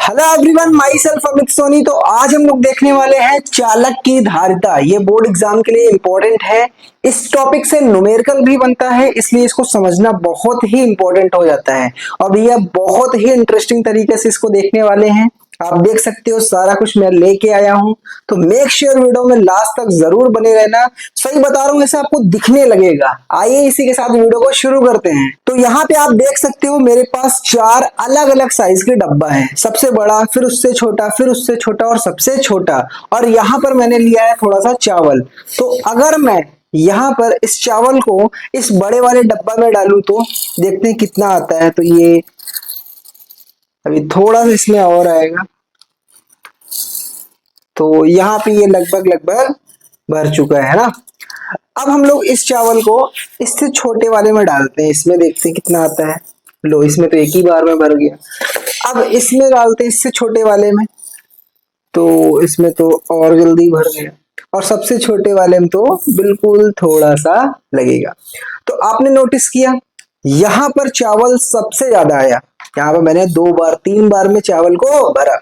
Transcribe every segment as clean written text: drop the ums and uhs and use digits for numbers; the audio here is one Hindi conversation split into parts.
Hello everyone, myself Amit Soni. तो आज हम लोग देखने वाले हैं चालक की धारिता। ये बोर्ड एग्जाम के लिए इंपॉर्टेंट है। इस टॉपिक से न्यूमेरिकल भी बनता है, इसलिए इसको समझना बहुत ही इंपॉर्टेंट हो जाता है। और भैया बहुत ही इंटरेस्टिंग तरीके से इसको देखने वाले हैं। आप देख सकते हो सारा कुछ मैं लेके आया हूं, तो मेक श्योर वीडियो में लास्ट तक जरूर बने रहना। सही बता रहा हूं, ऐसे आपको दिखने लगेगा। आइए इसी के साथ वीडियो को शुरू करते हैं। तो यहाँ पे आप देख सकते हो मेरे पास 4 अलग अलग साइज के डब्बा है। सबसे बड़ा, फिर उससे छोटा, फिर उससे छोटा और सबसे छोटा। और यहाँ पर मैंने लिया है थोड़ा सा चावल। तो अगर मैं यहाँ पर इस चावल को इस बड़े वाले डब्बा में डालूं तो देखते हैं कितना आता है। तो ये अभी थोड़ा सा इसमें और आएगा, तो यहाँ पे ये लगभग लगभग भर चुका है ना। अब हम लोग इस चावल को इससे छोटे वाले में डालते हैं, इसमें देखते हैं कितना आता है। लो, इसमें तो एक ही बार में भर गया। अब इसमें डालते हैं इससे छोटे वाले में, तो इसमें तो और जल्दी भर गया। और सबसे छोटे वाले में तो बिल्कुल थोड़ा सा लगेगा। तो आपने नोटिस किया यहाँ पर चावल सबसे ज्यादा आया। यहाँ पर मैंने 2 बार 3 बार में चावल को भरा।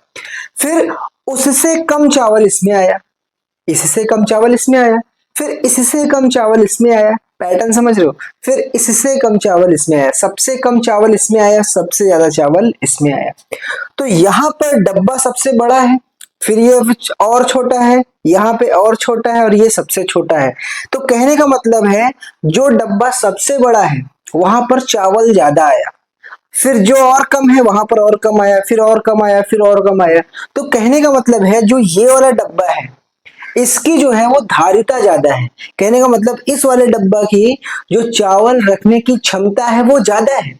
फिर उससे कम चावल इसमें आया, इससे कम चावल इसमें आया, फिर इससे कम चावल इसमें आया। पैटर्न समझ रहे हो? फिर इससे कम चावल इसमें आया, सबसे कम चावल इसमें आया, सबसे ज्यादा चावल इसमें आया। तो यहाँ पर डब्बा सबसे बड़ा है, फिर ये और छोटा है, यहाँ पे और छोटा है, और ये सबसे छोटा है। तो कहने का मतलब है जो डब्बा सबसे बड़ा है वहां पर चावल ज्यादा आया, फिर जो और कम है वहां पर और कम आया, फिर और कम आया, फिर और कम आया। तो कहने का मतलब है जो ये वाला डब्बा है इसकी जो है वो धारिता ज्यादा है। कहने का मतलब इस वाले डब्बा की जो चावल रखने की क्षमता है वो ज्यादा है।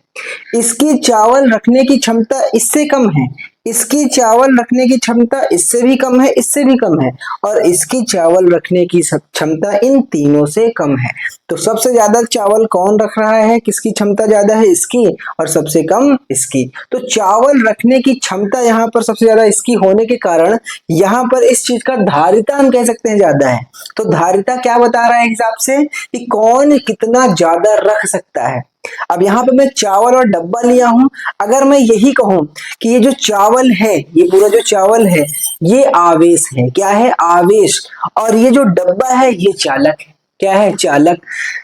इसकी चावल रखने की क्षमता इससे कम है, इसकी चावल रखने की क्षमता इससे भी कम है, इससे भी कम है, और इसकी चावल रखने की क्षमता इन तीनों से कम है। तो सबसे ज्यादा चावल कौन रख रहा है, किसकी क्षमता ज्यादा है? इसकी, और सबसे कम इसकी। तो चावल रखने की क्षमता यहाँ पर सबसे ज्यादा इसकी होने के कारण यहाँ पर इस चीज का धारिता हम कह सकते हैं ज्यादा है। तो धारिता क्या बता रहा है हिसाब से कि कौन कितना ज्यादा रख सकता है। अब यहाँ पे मैं चावल और डब्बा लिया हूं। अगर मैं यही कहूं कि ये जो चावल है, ये पूरा जो चावल है ये आवेश है। क्या है? आवेश। और ये जो डब्बा है ये चालक है। क्या है? चालक।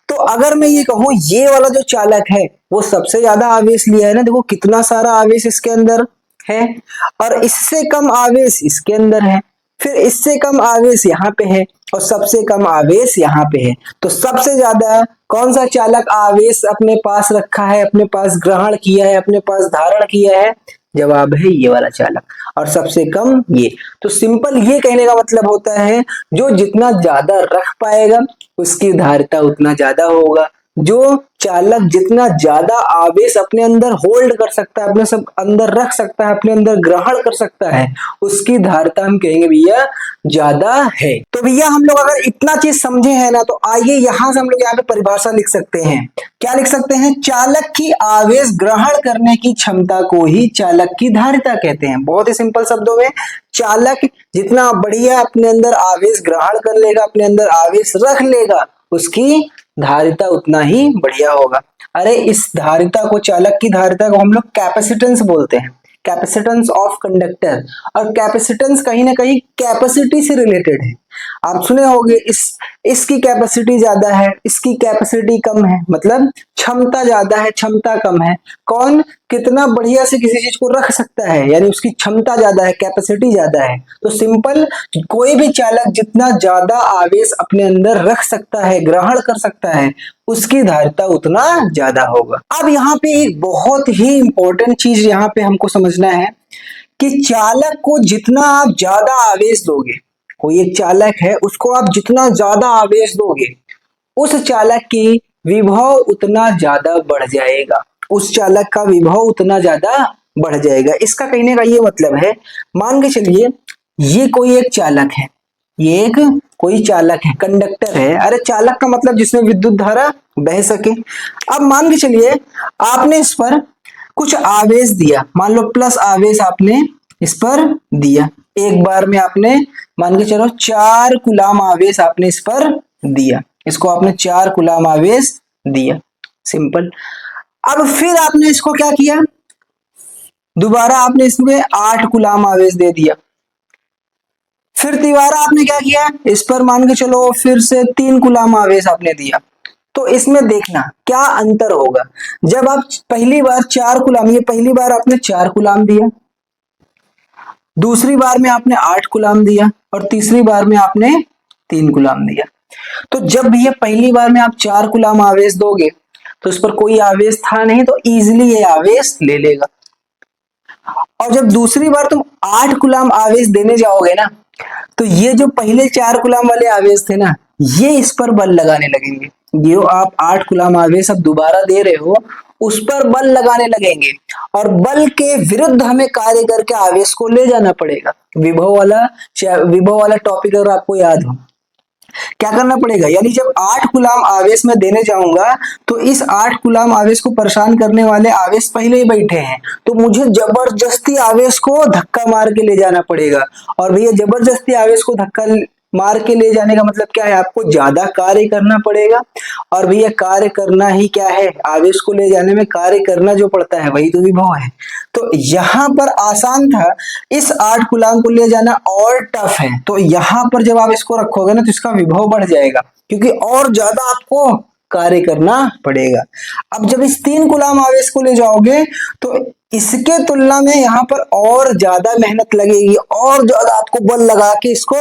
तो अगर मैं ये कहूं ये वाला जो चालक है वो सबसे ज्यादा आवेश लिया है ना, देखो कितना सारा आवेश इसके अंदर है, और इससे कम आवेश इसके अंदर है, फिर इससे कम आवेश यहाँ पे है, और सबसे कम आवेश यहाँ पे है। तो सबसे ज्यादा कौन सा चालक आवेश अपने पास रखा है, अपने पास ग्रहण किया है, अपने पास धारण किया है? जवाब है ये वाला चालक। और सबसे कम ये। तो सिंपल ये कहने का मतलब होता है जो जितना ज्यादा रख पाएगा उसकी धारिता उतना ज्यादा होगा। जो चालक जितना ज्यादा आवेश अपने अंदर होल्ड कर सकता है, अपने सब अंदर रख सकता है, अपने अंदर ग्रहण कर सकता है, उसकी धारिता हम कहेंगे भैया ज्यादा है। तो भैया हम लोग अगर इतना चीज समझे हैं ना, तो आइए यहां से हम लोग यहाँ पे परिभाषा लिख सकते हैं। क्या लिख सकते हैं? चालक की आवेश ग्रहण करने की क्षमता को ही चालक की धारिता कहते हैं। बहुत ही सिंपल शब्दों में, चालक जितना बढ़िया अपने अंदर आवेश ग्रहण कर लेगा, अपने अंदर आवेश रख लेगा, उसकी धारिता उतना ही बढ़िया होगा। अरे इस धारिता को, चालक की धारिता को हम लोग कैपेसिटेंस बोलते हैं, कैपेसिटेंस ऑफ कंडक्टर। और कैपेसिटेंस कहीं ना कहीं कैपेसिटी से रिलेटेड है। आप सुने होंगे इसकी कैपेसिटी ज्यादा है, इसकी कैपेसिटी कम है, मतलब क्षमता ज्यादा है, क्षमता कम है। कौन कितना बढ़िया से किसी चीज को रख सकता है, यानी उसकी क्षमता ज्यादा है, कैपेसिटी ज्यादा है। तो सिंपल, कोई भी चालक जितना ज्यादा आवेश अपने अंदर रख सकता है, ग्रहण कर सकता है, उसकी धारिता उतना ज्यादा होगा। अब यहाँ पे एक बहुत ही इंपॉर्टेंट चीज यहाँ पे हमको समझना है कि चालक को जितना आप ज्यादा आवेश दोगे, कोई एक चालक है उसको आप जितना ज्यादा आवेश दोगे, उस चालक की विभव उतना ज्यादा बढ़ जाएगा, उस चालक का विभव उतना ज्यादा बढ़ जाएगा। इसका कहने का ये मतलब है, मान के चलिए ये कोई एक चालक है, ये एक कोई चालक है, कंडक्टर है। अरे चालक का मतलब जिसमें विद्युत धारा बह सके। अब मान के चलिए आपने इस पर कुछ आवेश दिया, मान लो प्लस आवेश आपने इस पर दिया। एक बार में आपने मान के चलो 4 कूलाम आवेश आपने इस पर दिया, इसको आपने 4 कूलाम आवेश दिया। सिंपल। अब फिर आपने इसको क्या किया? दोबारा आपने इसमें 8 कूलाम आवेश दे दिया, फिर दोबारा आपने क्या किया, इस पर मान के चलो फिर से 3 कूलाम आवेश आपने दिया। तो इसमें देखना क्या अंतर होगा। जब आप पहली बार 4 कूलाम, ये पहली बार आपने 4 कूलाम दिया, दूसरी बार में आपने 8 कूलाम दिया और तीसरी बार में आपने 3 कूलाम दिया। तो जब भी ये पहली बार में आप 4 कूलाम आवेश दोगे तो इस पर कोई आवेश था नहीं, तो इजीली ये आवेश ले लेगा। और जब दूसरी बार तुम 8 कूलाम आवेश देने जाओगे ना, तो ये जो पहले 4 कूलाम वाले आवेश थे ना, ये इस पर बल लगाने लगेंगे। जो आप 8 कूलाम आवेश अब दोबारा दे रहे हो उस पर बल लगाने लगेंगे, और बल के विरुद्ध हमें कार्य करके आवेश को ले जाना पड़ेगा। विभव वाला टॉपिक अगर आपको याद हो, क्या करना पड़ेगा, यानी जब 8 कूलाम आवेश में देने जाऊंगा तो इस 8 कूलाम आवेश को परेशान करने वाले आवेश पहले ही बैठे हैं, तो मुझे जबरदस्ती आवेश को धक्का मार के ले जाना पड़ेगा। और भैया जबरदस्ती आवेश को धक्का मार के ले जाने का मतलब क्या है, आपको ज्यादा कार्य करना पड़ेगा। और भैया कार्य करना ही क्या है, आवेश को ले जाने में कार्य करना जो पड़ता है वही तो विभव है। तो यहाँ पर आसान था, इस 8 कूलाम को ले जाना और टफ है। तो यहाँ पर जब आप इसको रखोगे ना तो इसका विभव बढ़ जाएगा, क्योंकि और ज्यादा आपको कार्य करना पड़ेगा। अब जब इस 3 कूलाम आवेश को ले जाओगे तो इसके तुलना में यहाँ पर और ज्यादा मेहनत लगेगी, और ज्यादा आपको बल लगा के इसको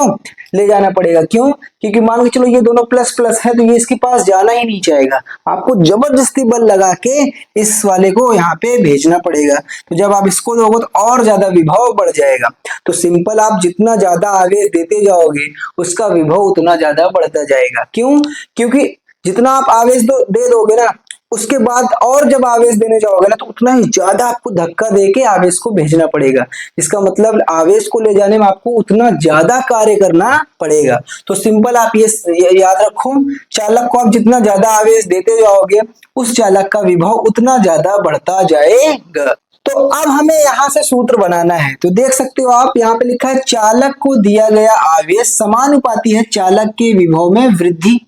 ले जाना पड़ेगा। क्यों, क्योंकि मान के चलो ये दोनों प्लस प्लस है तो ये इसके पास जाना ही नहीं चाहेगा, आपको जबरदस्ती बल लगा के इस वाले को यहाँ पे भेजना पड़ेगा। तो जब आप इसको दोगे तो और ज्यादा विभव बढ़ जाएगा। तो सिंपल, आप जितना ज्यादा आवेश देते जाओगे उसका विभव उतना ज्यादा बढ़ता जाएगा। क्यों, क्योंकि जितना आप आवेश दे दोगे ना, उसके बाद और जब आवेश देने जाओगे ना तो उतना ही ज्यादा आपको धक्का देके आवेश को भेजना पड़ेगा। इसका मतलब आवेश को ले जाने में आपको उतना ज्यादा कार्य करना पड़ेगा। तो सिंपल आप ये याद रखो, चालक को आप जितना ज्यादा आवेश देते जाओगे उस चालक का विभव उतना ज्यादा बढ़ता जाएगा। तो अब हमें यहाँ से सूत्र बनाना है। तो देख सकते हो आप यहाँ पे लिखा है, चालक को दिया गया आवेश समानुपाती है चालक के विभव में वृद्धि।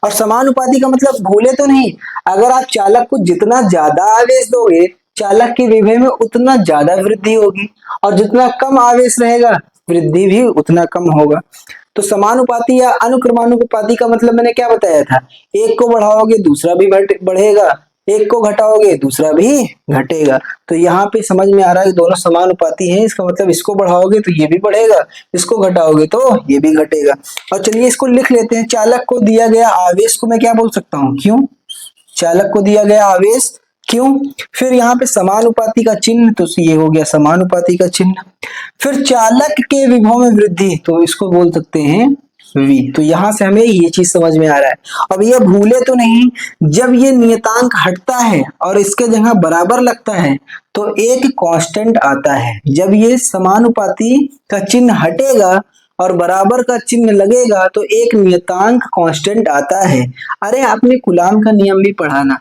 और समानुपाती का मतलब भूले तो नहीं, अगर आप चालक को जितना ज्यादा आवेश दोगे चालक के विभव में उतना ज्यादा वृद्धि होगी, और जितना कम आवेश रहेगा वृद्धि भी उतना कम होगा। तो समानुपाती या अनुक्रमानुपाती का मतलब मैंने क्या बताया था, एक को बढ़ाओगे दूसरा भी बढ़ेगा, एक को घटाओगे दूसरा भी घटेगा। तो यहाँ पे समझ में आ रहा है कि दोनों समानुपाती हैं, इसका मतलब इसको बढ़ाओगे तो ये भी बढ़ेगा, इसको घटाओगे तो ये भी घटेगा। और चलिए इसको लिख लेते हैं, चालक को दिया गया आवेश को मैं क्या बोल सकता हूँ, क्यों। चालक को दिया गया आवेश क्यों, फिर यहाँ पे समानुपाती का चिन्ह, तो ये हो गया समानुपाती का चिन्ह। फिर चालक के विभव में वृद्धि, तो इसको बोल सकते हैं v। तो यहां से हमें ये चीज समझ में आ रहा है। अब ये भूले तो नहीं, जब ये नियतांक हटता है और इसके जगह बराबर लगता है तो एक कांस्टेंट आता है। जब ये समानुपाती का चिन्ह हटेगा और बराबर का चिन्ह लगेगा तो एक नियतांक कांस्टेंट आता है। अरे आपने कूलाम का नियम भी पढ़ा ना,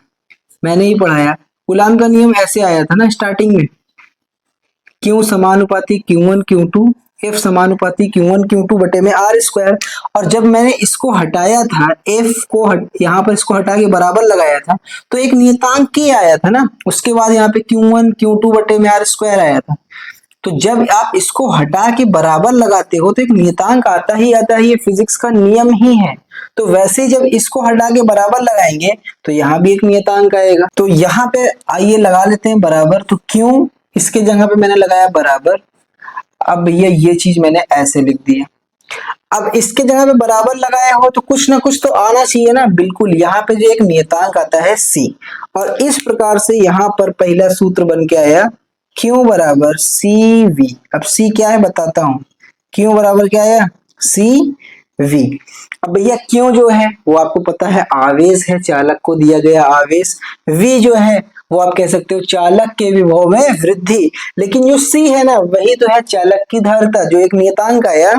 मैंने ही पढ़ाया। कूलाम का नियम ऐसे आया था ना स्टार्टिंग में, क्यू समानुपाती Q1 Q2, F समानुपाती Q1 Q2 बटे में R स्क्वायर। और जब मैंने इसको हटाया था, F को यहाँ पर इसको हटा के बराबर लगाया था तो एक नियतांक K आया था ना, उसके बाद यहाँ पे Q1 Q2 बटे में R स्क्वायर आया था। तो जब आप इसको हटा के बराबर लगाते हो तो एक नियतांक आता ही आता है, ये फिजिक्स का नियम ही है। तो वैसे जब इसको हटा के बराबर लगाएंगे तो यहाँ भी एक नियतांक आएगा। तो यहाँ पे आइए लगा लेते हैं बराबर। तो क्यों, इसके जगह पे मैंने लगाया बराबर। अब भैया ये चीज मैंने ऐसे लिख दिया। अब इसके जगह पे बराबर लगाया हो तो कुछ ना कुछ तो आना चाहिए ना, बिल्कुल। यहाँ पे जो एक नियतांक आता है C, और इस प्रकार से यहाँ पर पहला सूत्र बन के आया Q बराबर CV। अब C क्या है बताता हूँ, Q बराबर क्या आया CV। अब भैया Q जो है वो आपको पता है आवेश है, चालक को दिया गया आवेश। V जो है वो आप कह सकते हो चालक के विभव में वृद्धि। लेकिन जो C है ना वही तो है चालक की धारिता, जो एक नियतांक आया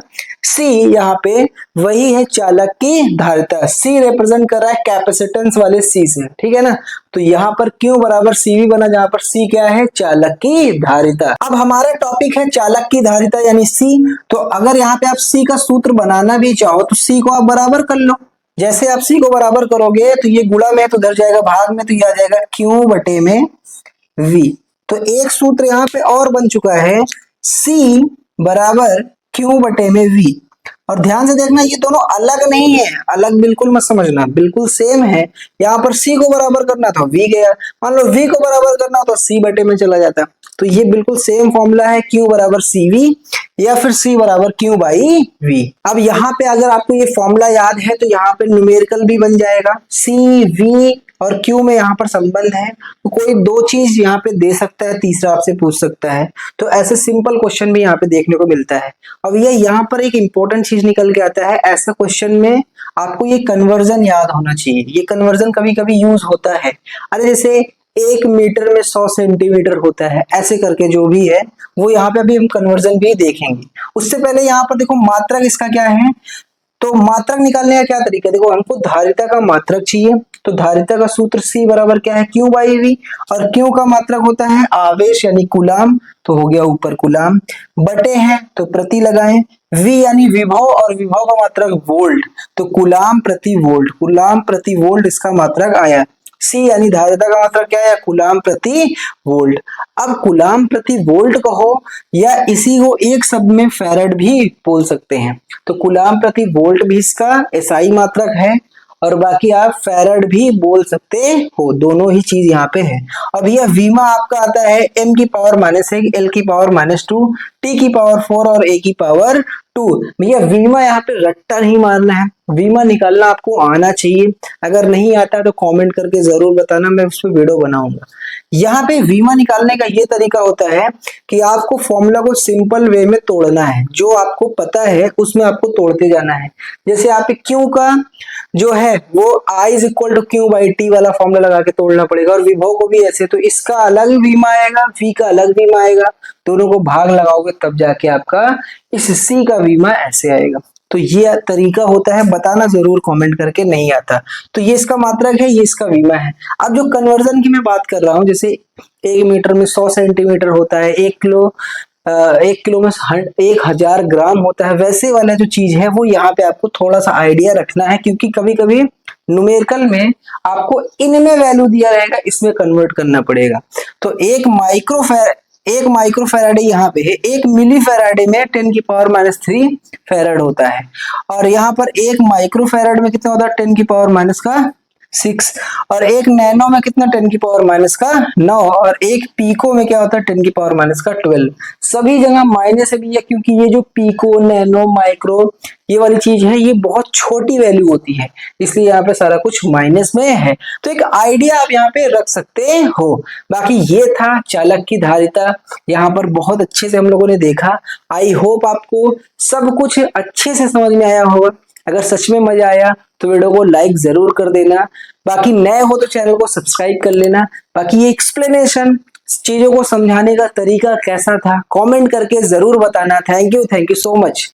C यहाँ पे वही है चालक की धारिता। C रिप्रेजेंट कर रहा है कैपेसिटेंस वाले C से, ठीक है ना। तो यहाँ पर Q बराबर CV बना, जहाँ पर C क्या है चालक की धारिता। अब हमारा टॉपिक है चालक की धारिता यानी C। तो अगर यहाँ पे आप C का सूत्र बनाना भी चाहो तो C को आप बराबर कर लो। जैसे आप C को बराबर करोगे तो ये गुणा में तो उधर जाएगा, भाग में तो ये आ जाएगा Q बटे में V। तो एक सूत्र यहाँ पे और बन चुका है, C बराबर Q बटे में V। और ध्यान से देखना ये दोनों अलग नहीं है, अलग बिल्कुल मत समझना, बिल्कुल सेम है। यहाँ पर C को बराबर करना था V गया, मान लो V को बराबर करना तो C बटे में चला जाता। तो ये बिल्कुल सेम फॉर्मूला है, Q बराबर CV या फिर C बराबर Q बाई V। अब यहाँ पे अगर आपको ये फॉर्मूला याद है तो यहाँ पे न्यूमेरिकल भी बन जाएगा, C V और Q में यहाँ पर संबंध है, तो कोई दो चीज यहाँ पे दे सकता है, तीसरा आपसे पूछ सकता है। तो ऐसे सिंपल क्वेश्चन भी यहाँ पे देखने को मिलता है। अब ये यहाँ पर एक इंपॉर्टेंट चीज निकल के आता है, ऐसा क्वेश्चन में आपको ये कन्वर्जन याद होना चाहिए। ये कन्वर्जन कभी कभी यूज होता है, अरे जैसे 1 मीटर में 100 सेंटीमीटर होता है, ऐसे करके जो भी है वो यहाँ पे अभी हम कन्वर्जन भी देखेंगे। उससे पहले यहाँ पर देखो मात्रक इसका क्या है, तो मात्रक निकालने का क्या तरीका है, देखो हमको धारिता का मात्रक चाहिए, तो धारिता का सूत्र C बराबर क्या है, Q बाई V, और Q का मात्रक होता है आवेश यानी कुलाम, तो हो गया ऊपर कुलाम, बटे हैं तो प्रति लगाएं, V यानी विभव और विभव का मात्रक वोल्ट, तो कुलाम प्रति वोल्ट, कुलाम प्रति वोल्ट इसका मात्रक आया। C यानी धारिता का मात्रक क्या है, कुलाम प्रति वोल्ट। अब कुलाम प्रति वोल्ट कहो या इसी को एक शब्द में फैराड भी बोल सकते हैं, तो कुलाम प्रति वोल्ट भी इसका एसआई मात्रक है, और बाकी आप फैराड भी बोल सकते हो, दोनों ही चीज यहाँ पे है। अब यह वीमा आपका आता है m की पावर -1, l की पावर -2, t की पावर 4 और a की पावर 2। भैया वीमा यहाँ पे रट्टा नहीं मारना है, वीमा निकालना आपको आना चाहिए। अगर नहीं आता तो कमेंट करके जरूर बताना, मैं उस पर वीडियो बनाऊंगा। यहाँ पे वीमा निकालने का ये तरीका होता है कि आपको फॉर्मूला को सिंपल वे में तोड़ना है, जो आपको पता है उसमें आपको तोड़ते जाना है। जैसे आप क्यू का जो है वो I is equal to Q by T वाला फॉर्मूला लगा के तोड़ना पड़ेगा, और विभव को भी ऐसे, तो इसका अलग वीमा आएगा, V का अलग वीमा आएगा, दोनों को भाग लगाओगे तब जाके आपका इस C का वीमा ऐसे आएगा। तो ये तरीका होता है, बताना जरूर कमेंट करके नहीं आता। तो ये इसका मात्रक है, ये इसका वीमा है। अब जो कन्वर्जन की मैं बात कर रहा हूँ, जैसे 1 मीटर में 100 सेंटीमीटर होता है, 1 किलो में 1000 ग्राम होता है, वैसे वाला जो चीज है वो यहाँ पे आपको थोड़ा सा आइडिया रखना है, क्योंकि कभी कभी न्यूमेरिकल में आपको इनमें वैल्यू दिया रहेगा, इसमें कन्वर्ट करना पड़ेगा। तो एक माइक्रोफैराडे यहाँ पे है, 1 मिली फैराडे में 10 की पावर -3 फैराड होता है, और यहाँ पर 1 माइक्रोफैराड में कितना होता है, 10 की पावर -6, और 1 नैनो में कितना, 10 की पावर -9, और 1 पीको में क्या होता है, 10 की पावर -12। सभी जगह माइनस है भैया, क्योंकि ये जो पीको, नैनो, माइक्रो ये वाली चीज है ये बहुत छोटी वैल्यू होती है, इसलिए यहाँ पे सारा कुछ माइनस में है। तो एक आइडिया आप यहाँ पे रख सकते हो। बाकी ये था चालक की धारिता, यहाँ पर बहुत अच्छे से हम लोगों ने देखा। आई होप आपको सब कुछ अच्छे से समझ में आया होगा। अगर सच में मजा आया तो वीडियो को लाइक जरूर कर देना, बाकी नए हो तो चैनल को सब्सक्राइब कर लेना। बाकी ये एक्सप्लेनेशन, चीजों को समझाने का तरीका कैसा था कमेंट करके जरूर बताना। Thank you so much.